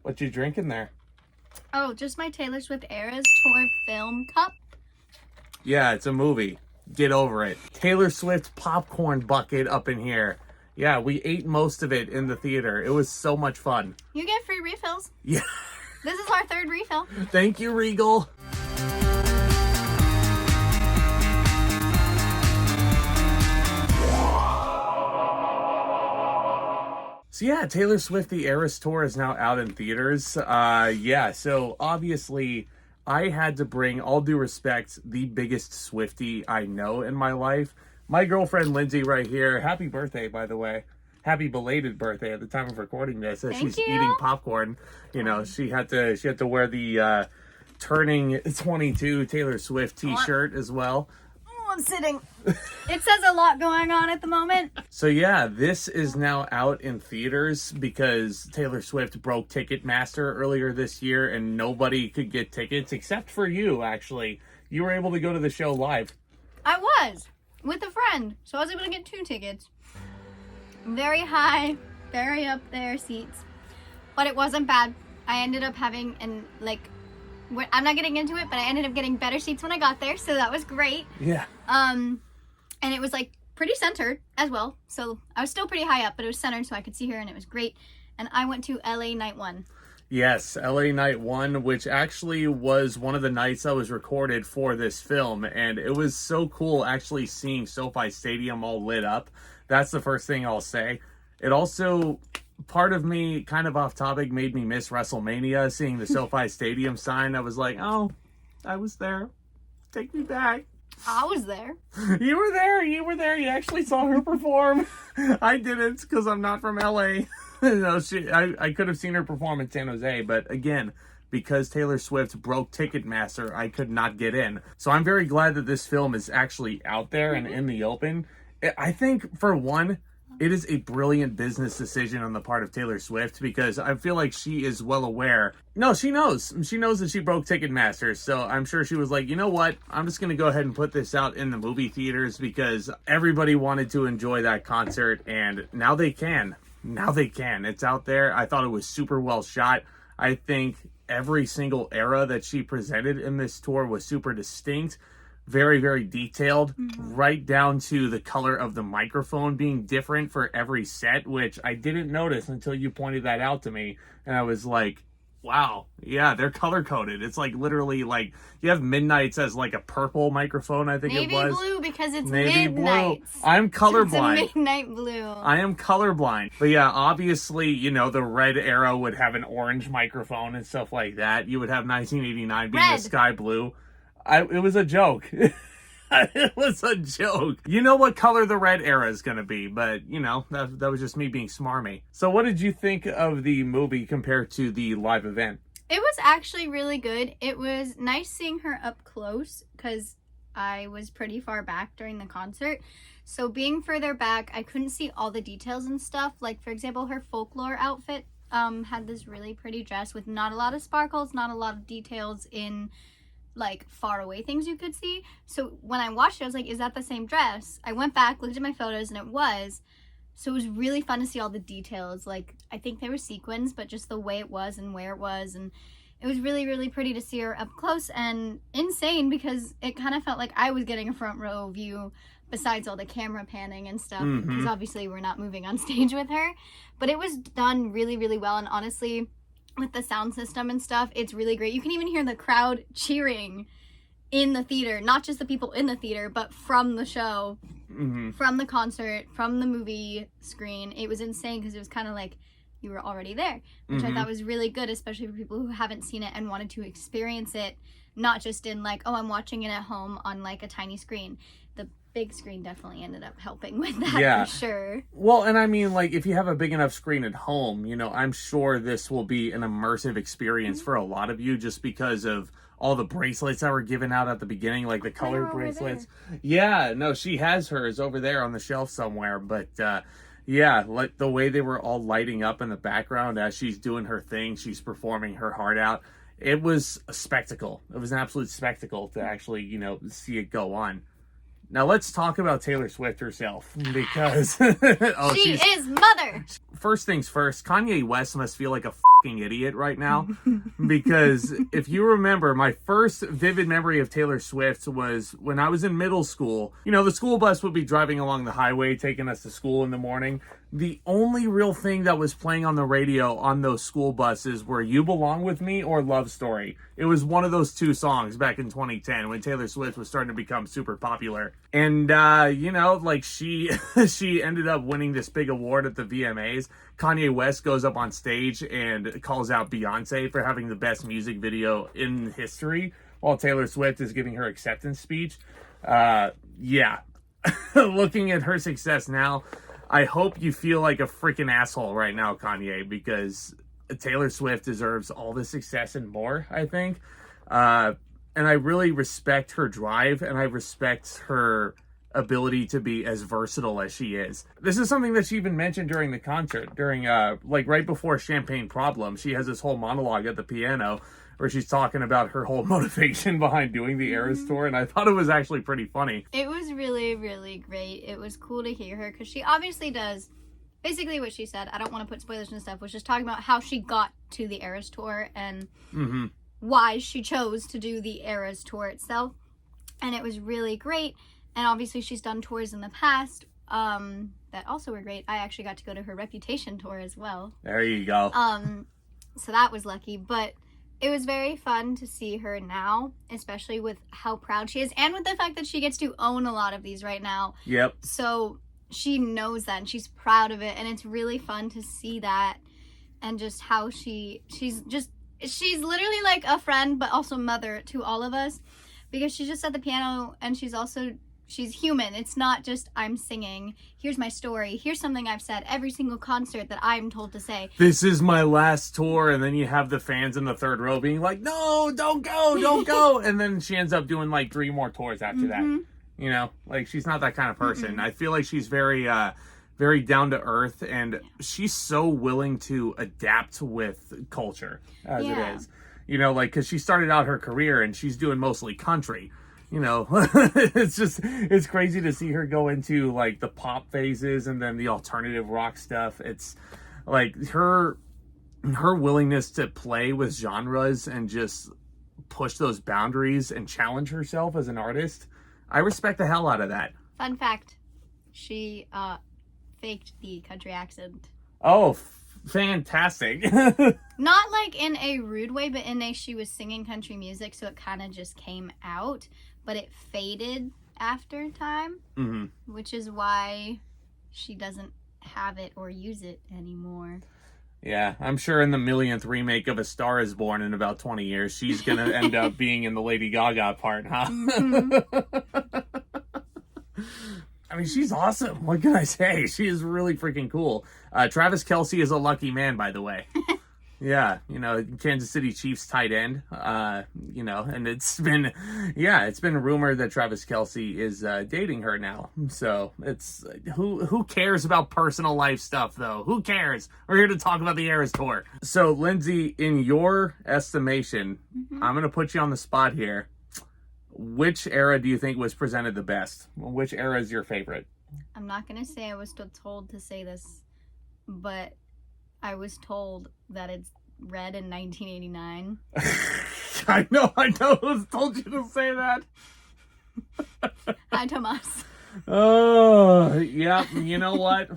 What you drinking there? Oh, just my Taylor Swift Eras Tour film cup. Yeah, it's a movie. Get over it. Taylor Swift popcorn bucket up in here. Yeah, we ate most of it in the theater. It was so much fun. You get free refills. Yeah. This is our third refill. Thank you, Regal. So yeah, Taylor Swift, the Eras Tour is now out in theaters. So obviously I had to bring, all due respect, the biggest Swiftie I know in my life. My girlfriend, Lindsey, right here. Happy birthday, by the way. Happy belated birthday at the time of recording this. As she's eating popcorn, you know, she had to wear the turning 22 Taylor Swift t-shirt as well. I'm sitting. It says a lot going on at the moment. So yeah, this is now out in theaters because Taylor Swift broke Ticketmaster earlier this year and nobody could get tickets except for you, actually. You were able to go to the show live. I was with a friend, so I was able to get 2 tickets. Very high, very up there seats. But it wasn't bad. I ended up having, I'm not getting into it, but I ended up getting better seats when I got there, so that was great. Yeah. And it was pretty centered as well. So I was still pretty high up, but it was centered so I could see her and it was great. And I went to LA night 1. Yes, LA night 1, which actually was one of the nights that was recorded for this film. And it was so cool actually seeing SoFi Stadium all lit up. That's the first thing I'll say. It also, part of me, kind of off topic, made me miss WrestleMania, seeing the SoFi Stadium sign. I was like, oh, I was there. Take me back. I was there. You were there. You actually saw her perform. I didn't because I'm not from LA. No, I could have seen her perform in San Jose, but again, because Taylor Swift broke Ticketmaster, I could not get in. So I'm very glad that this film is actually out there and in the open. I think, for one, it is a brilliant business decision on the part of Taylor Swift because I feel like she is well aware. No, she knows. She knows that she broke Ticketmaster. So I'm sure she was like, you know what? I'm just going to go ahead and put this out in the movie theaters because everybody wanted to enjoy that concert and now they can. Now they can. It's out there. I thought it was super well shot. I think every single era that she presented in this tour was super distinct. Very, very detailed, right down to the color of the microphone being different for every set, which I didn't notice until you pointed that out to me. And I was like, wow, yeah, they're color-coded. It's literally you have Midnight's as a purple microphone, I think Navy it was. Blue because it's Navy midnight. Blue. I'm colorblind. It's a midnight blue. I am colorblind. But yeah, obviously, the red era would have an orange microphone and stuff like that. You would have 1989 being the sky blue. It was a joke. It was a joke. You know what color the red era is going to be, but, that was just me being smarmy. So what did you think of the movie compared to the live event? It was actually really good. It was nice seeing her up close because I was pretty far back during the concert. So being further back, I couldn't see all the details and stuff. Like, for example, her folklore outfit had this really pretty dress with not a lot of sparkles, not a lot of details in far away things you could see. So when I watched it, I was like, is that the same dress? I went back, looked at my photos, and it was. So it was really fun to see all the details. I think they were sequins, but just the way it was and where it was. And it was really, really pretty to see her up close and insane because it kind of felt like I was getting a front row view besides all the camera panning and stuff. Because obviously we're not moving on stage with her. But it was done really, really well. And honestly, with the sound system and stuff, it's really great. You can even hear the crowd cheering in the theater, not just the people in the theater, but from the show, from the concert, from the movie screen. It was insane because it was kind of like you were already there, which I thought was really good, especially for people who haven't seen it and wanted to experience it, not just in I'm watching it at home on a tiny screen. The big screen definitely ended up helping with that, for sure. Well, and I mean, if you have a big enough screen at home, I'm sure this will be an immersive experience for a lot of you just because of all the bracelets that were given out at the beginning, the colored bracelets. Yeah, no, she has hers over there on the shelf somewhere, but the way they were all lighting up in the background as she's doing her thing, she's performing her heart out. It was a spectacle. It was an absolute spectacle to actually, see it go on. Now let's talk about Taylor Swift herself because she is mother. First things first, Kanye West must feel like a fucking idiot right now. Because if you remember, my first vivid memory of Taylor Swift was when I was in middle school. You know, the school bus would be driving along the highway, taking us to school in the morning. The only real thing that was playing on the radio on those school buses were You Belong With Me or Love Story. It was one of those two songs back in 2010 when Taylor Swift was starting to become super popular. And, you know, like she ended up winning this big award at the VMAs. Kanye West goes up on stage and calls out Beyonce for having the best music video in history while Taylor Swift is giving her acceptance speech. Yeah. Looking at her success now, I hope you feel like a freaking asshole right now, Kanye, because Taylor Swift deserves all the success and more, I think. And I really respect her drive, and I respect her ability to be as versatile as she is. This is something that she even mentioned during the concert, during, like, right before Champagne Problem. She has this whole monologue at the piano where she's talking about her whole motivation behind doing the Eras tour, and I thought it was actually pretty funny. It was really, really great. It was cool to hear her, because she obviously does basically what she said. I don't want to put spoilers and stuff, was just talking about how she got to the Eras tour and why she chose to do the Eras tour itself. And it was really great. And obviously she's done tours in the past that also were great. I actually got to go to her Reputation tour as well. There you go. So that was lucky. But it was very fun to see her now, especially with how proud she is and with the fact that she gets to own a lot of these right now. Yep. So she knows that and she's proud of it, and it's really fun to see that, and just how she's literally like a friend but also mother to all of us, because she's just at the piano and she's human. It's not just I'm singing, here's my story, here's something I've said every single concert that I'm told to say, this is my last tour, and then you have the fans in the third row being like, no, don't go, and then she ends up doing like 3 more tours after that. You know, like, she's not that kind of person. I feel like she's very very down to earth, and she's so willing to adapt with culture as it is. You know, like, because she started out her career and she's doing mostly country. You know, it's crazy to see her go into like the pop phases and then the alternative rock stuff. It's like her willingness to play with genres and just push those boundaries and challenge herself as an artist. I respect the hell out of that. Fun fact, she faked the country accent. Oh, fantastic. Not like in a rude way, but she was singing country music, so it kind of just came out, but it faded after time, which is why she doesn't have it or use it anymore. Yeah, I'm sure in the millionth remake of A Star Is Born in about 20 years, she's going to end up being in the Lady Gaga part, huh? I mean, she's awesome. What can I say? She is really freaking cool. Travis Kelce is a lucky man, by the way. Yeah, you know, Kansas City Chiefs tight end. You know, and it's been rumored that Travis Kelce is dating her now. So it's who cares about personal life stuff, though? Who cares? We're here to talk about the Eras tour. So, Lindsey, in your estimation, I'm gonna put you on the spot here. Which era do you think was presented the best? Which era is your favorite? I'm not gonna say I was told to say this, but I was told that it's Red in 1989. I know who told you to say that. Hi, Tomas. Oh, yeah, you know what?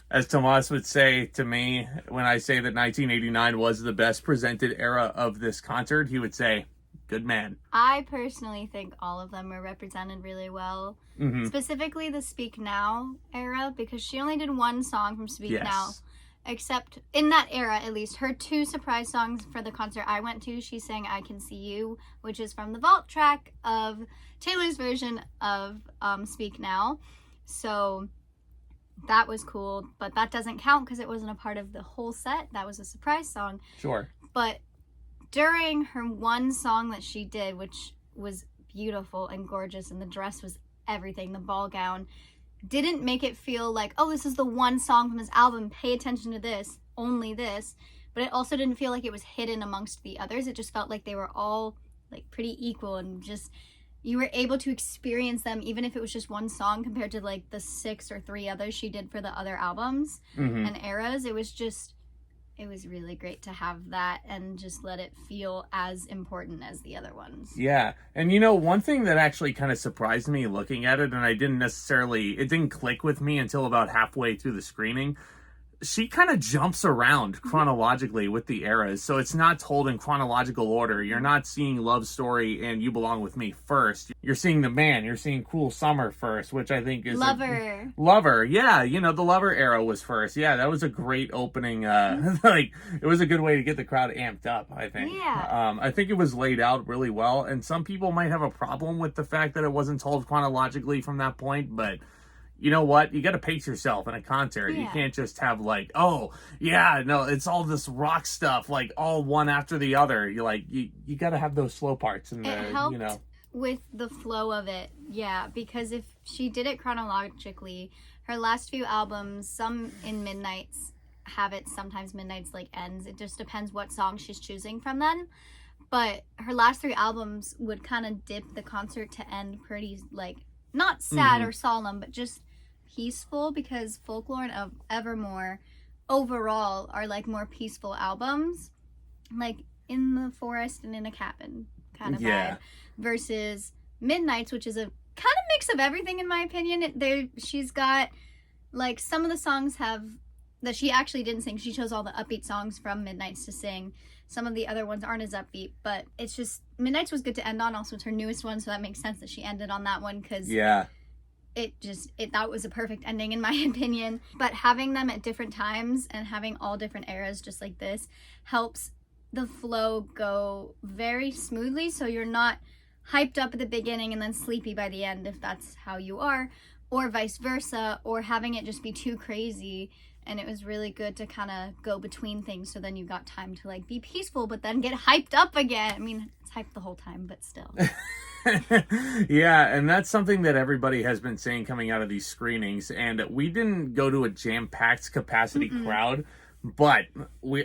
As Tomas would say to me when I say that 1989 was the best presented era of this concert, he would say, good man. I personally think all of them were represented really well. Specifically the Speak Now era, because she only did one song from Speak Now. Except in that era, at least, her 2 surprise songs for the concert I went to, she sang I Can See You, which is from the vault track of Taylor's version of Speak Now. So that was cool, but that doesn't count because it wasn't a part of the whole set. That was a surprise song. Sure. But during her one song that she did, which was beautiful and gorgeous, and the dress was everything, the ball gown, didn't make it feel like, oh, this is the one song from this album, pay attention to this, only this. But it also didn't feel like it was hidden amongst the others. It just felt like they were all like pretty equal, and just you were able to experience them even if it was just one song compared to like the 6 or 3 others she did for the other albums and eras. It was just it was really great to have that and just let it feel as important as the other ones. Yeah. And one thing that actually kind of surprised me looking at it, and it didn't click with me until about halfway through the screening. She kind of jumps around chronologically with the eras, so it's not told in chronological order. You're not seeing Love Story and You Belong With Me first. You're seeing The Man. You're seeing Cruel Summer first, which I think is Lover. Yeah, the Lover era was first. Yeah, that was a great opening. Like, it was a good way to get the crowd amped up, I think. Yeah. I think it was laid out really well, and some people might have a problem with the fact that it wasn't told chronologically from that point, but you know what? You got to pace yourself in a concert. Yeah. You can't just have like, oh, yeah, no, it's all this rock stuff, like all one after the other. You're like, you got to have those slow parts in there, It helped with the flow of it, yeah, because if she did it chronologically, her last few albums, some in Midnights have it, sometimes Midnights like ends. It just depends what song she's choosing from then. But her last 3 albums would kind of dip the concert to end pretty, like, not sad or solemn, but just peaceful, because Folklore and Evermore overall are like more peaceful albums, like In the Forest and In a Cabin kind of vibe, versus Midnights, which is a kind of mix of everything in my opinion. She's got like some of the songs that she actually didn't sing. She chose all the upbeat songs from Midnights to sing. Some of the other ones aren't as upbeat, but it's just Midnights was good to end on. Also, it's her newest one, so that makes sense that she ended on that one, because that was a perfect ending in my opinion. But having them at different times and having all different eras just like this helps the flow go very smoothly, so you're not hyped up at the beginning and then sleepy by the end, if that's how you are, or vice versa, or having it just be too crazy. And it was really good to kind of go between things, so then you got time to like be peaceful but then get hyped up again. I mean, it's hyped the whole time, but still. Yeah, and that's something that everybody has been saying coming out of these screenings. And we didn't go to a jam-packed capacity crowd, but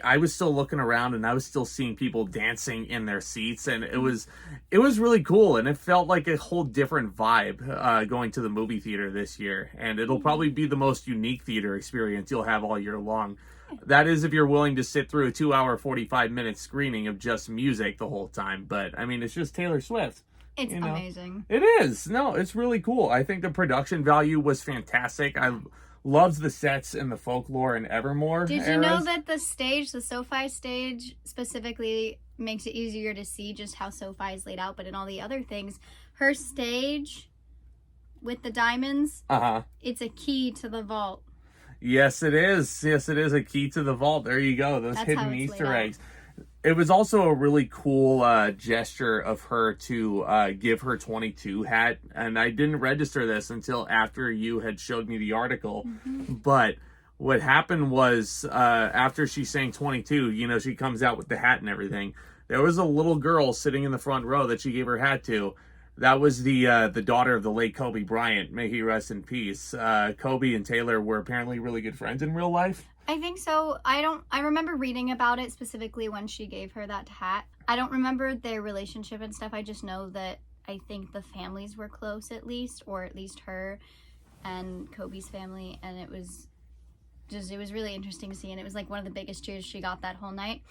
I was still looking around and I was still seeing people dancing in their seats, and it was really cool, and it felt like a whole different vibe going to the movie theater this year. And it'll probably be the most unique theater experience you'll have all year long. That is, if you're willing to sit through a 2-hour 45-minute screening of just music the whole time. But I mean, it's just Taylor Swift. It's amazing. It is. No, it's really cool. I think the production value was fantastic. I loved the sets in the Folklore and Evermore Did you know that the SoFi stage specifically makes it easier to see just how SoFi is laid out, but in all the other things, her stage with the diamonds, it's a key to the vault. Yes, it is. Yes, it is a key to the vault. There you go. Those hidden Easter eggs. It was also a really cool gesture of her to give her 22 hat. And I didn't register this until after you had showed me the article. But what happened was after she sang 22, she comes out with the hat and everything. There was a little girl sitting in the front row that she gave her hat to. That was the daughter of the late Kobe Bryant. May he rest in peace. Kobe and Taylor were apparently really good friends in real life. I think so. I remember reading about it specifically when she gave her that hat. I don't remember their relationship and stuff. I just know that I think the families were close at least, or at least her and Kobe's family. And it was really interesting to see. And it was like one of the biggest cheers she got that whole night.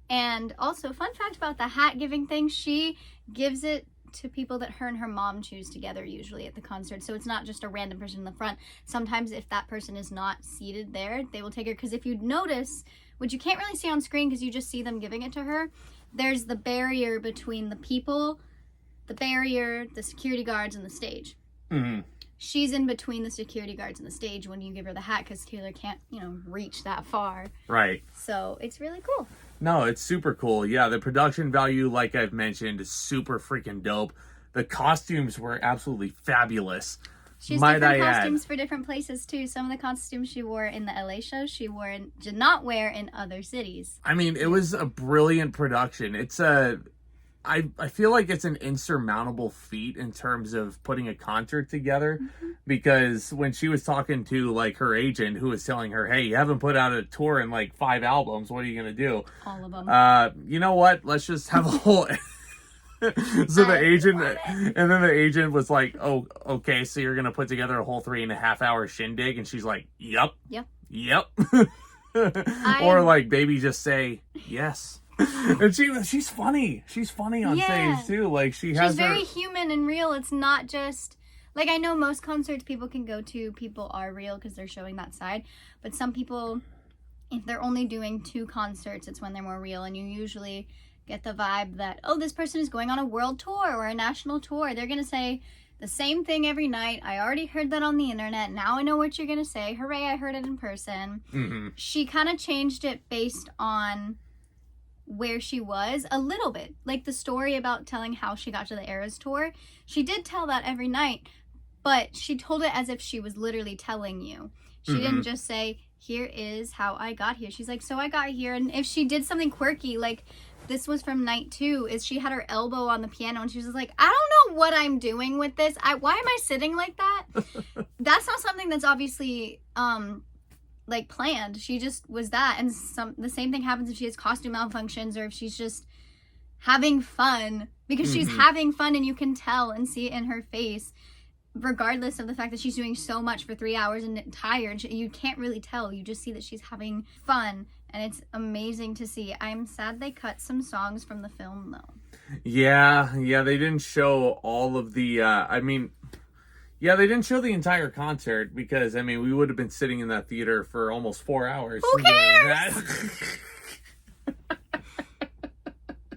And also, fun fact about the hat giving thing, she gives it to people that her and her mom choose together usually at the concert. So it's not just a random person in the front. Sometimes if that person is not seated there, they will take her, because if you notice, which you can't really see on screen because you just see them giving it to her, there's the barrier between the people, the security guards, and the stage. She's in between the security guards and the stage when you give her the hat, because Taylor can't reach that far. Right. So it's really cool. No, it's super cool. Yeah, the production value, like I've mentioned, is super freaking dope. The costumes were absolutely fabulous. She's different costumes for different places, too. Some of the costumes she wore in the LA show, did not wear in other cities. I mean, it was a brilliant production. I feel like it's an insurmountable feat in terms of putting a concert together, because when she was talking to like her agent who was telling her, hey, you haven't put out a tour in like 5 albums, what are you going to do? All of them. You know what? Let's just have a whole... So the agent, and then the agent was like, oh, okay, so you're going to put together a whole 3.5 hour shindig? And she's like, yep. Or like Baby just say yes. And she's funny. She's funny on stage too. Like she's very human and real. It's not just like, I know most concerts people can go to, people are real because they're showing that side. But some people, if they're only doing 2 concerts, it's when they're more real. And you usually get the vibe that, oh, this person is going on a world tour or a national tour. They're gonna say the same thing every night. I already heard that on the internet. Now I know what you're gonna say. Hooray, I heard it in person. Mm-hmm. She kind of changed it based on where she was a little bit. Like the story about telling how she got to the Eras tour. She did tell that every night, but she told it as if she was literally telling you. She didn't just say, here is how I got here. She's like, so I got here. And if she did something quirky, like this was from night 2, is she had her elbow on the piano and she was like, I don't know what I'm doing with this. Why am I sitting like that? That's not something that's obviously like planned. She just was that. And the same thing happens if she has costume malfunctions or if she's just having fun, because she's having fun and you can tell and see it in her face, regardless of the fact that she's doing so much for 3 hours and tired. You can't really tell. You just see that she's having fun, and it's amazing to see. I'm sad they cut some songs from the film though. Yeah, they didn't show all of the they didn't show the entire concert because, I mean, we would have been sitting in that theater for almost 4 hours. Who cares?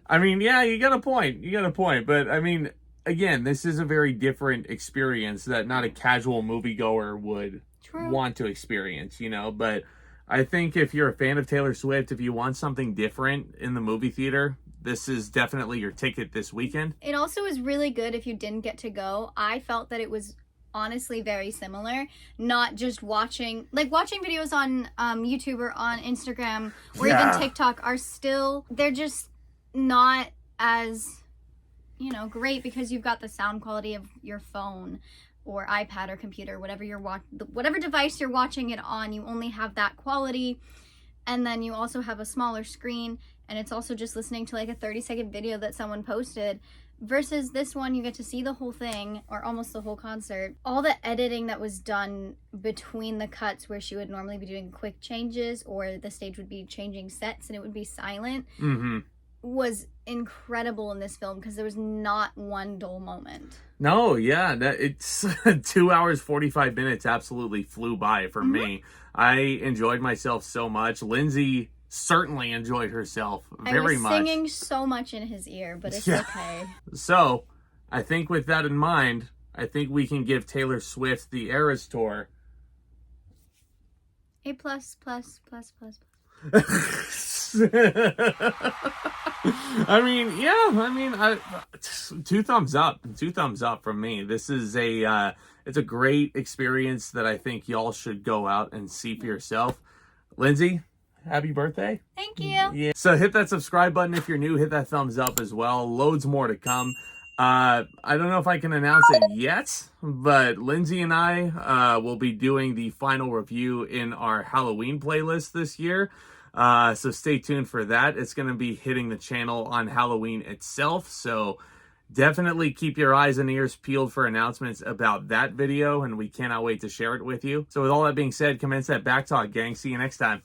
I mean, yeah, you got a point. But, I mean, again, this is a very different experience that not a casual moviegoer would want to experience, you know? But I think if you're a fan of Taylor Swift, if you want something different in the movie theater, this is definitely your ticket this weekend. It also is really good if you didn't get to go. I felt that it was honestly very similar, not just watching videos on YouTube or on Instagram or even TikTok are still, they're just not as, you know, great because you've got the sound quality of your phone or iPad or computer, whatever device you're watching it on, you only have that quality. And then you also have a smaller screen, and it's also just listening to like a 30-second video that someone posted, versus this one you get to see the whole thing or almost the whole concert. All the editing that was done between the cuts where she would normally be doing quick changes or the stage would be changing sets and it would be silent was incredible in this film because there was not one dull moment. No, yeah, it's 2 hours, 45 minutes absolutely flew by for me. I enjoyed myself so much. Lindsey certainly enjoyed herself very much. I was singing so much in his ear, but it's okay. So, I think with that in mind, I think we can give Taylor Swift the Eras Tour A++++++. I mean, 2 thumbs up. 2 thumbs up from me. This is it's a great experience that I think y'all should go out and see for yourself. Lindsey, happy birthday. Thank you. Yeah. So hit that subscribe button if you're new. Hit that thumbs up as well. Loads more to come. I don't know if I can announce it yet, but Lindsey and I will be doing the final review in our Halloween playlist this year. So stay tuned for that. It's going to be hitting the channel on Halloween itself. So definitely keep your eyes and ears peeled for announcements about that video, and we cannot wait to share it with you. So with all that being said, commence that back talk, gang. See you next time.